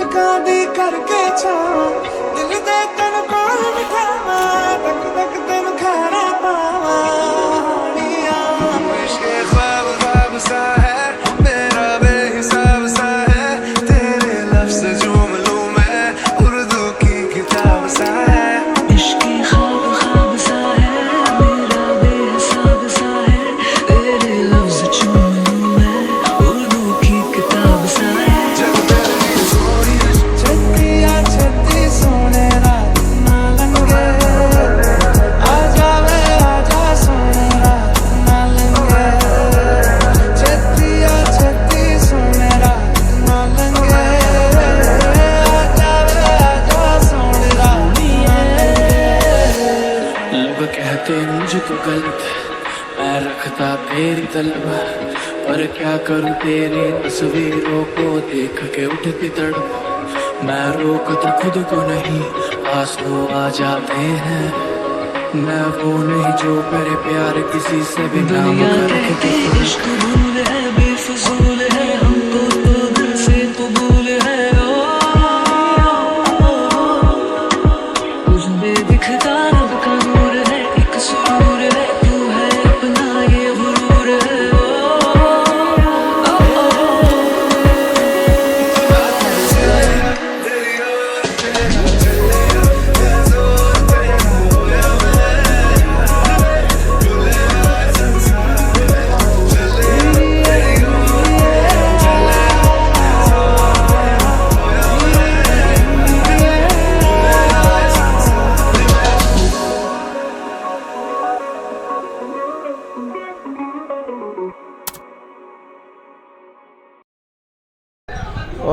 पलकां दी करके छावां दिल दे तन कोल बिठावां तक तक तन खाना पावां हानिया इश्क़ ख्वाब ख्वाब सा है मेरा बेहिसाब सा है तेरे लफ्ज़ झूम लूं मैं उर्दू की किताब सा है इश्क़ ख्वाब ख्वाब सा है मेरा बेहिसाब सा है तेरे लफ्ज़ चूम लूं मैं उर्दू की किताब सा है जग तेरे लिए सोनी छत्तिया छत्ती सोने रात ना लंगे आ जावे आजा सोने रात ना लंगे छत्तिया छत्ती सोने रात ना लंगे आ जावे आजा सोने रात ना लंगे लोग कहते मुझको गलत मैं रखता तेरी तलब पर क्या करूं तेरी तस्वीरों को देख के उठती तड़प मैं रोकता खुद को नहीं आंसू आ जाते हैं मैं वो नहीं जो मेरे प्यार किसी से भी नाम करके इश्क भूल है बेफजूल है हमको तो दिल से कबूल है तुझमें दिखता रब का नूर है एक सुरूर है तू है अपना ये गुरूर है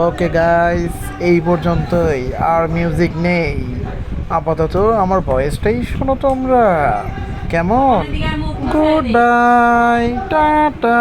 ওকে গাইস, এই পর্যন্তই, আর মিউজিক নেই আপাতত। আমার ভয়েসটাই শোনো তোমরা, কেমন? Good bye, tata.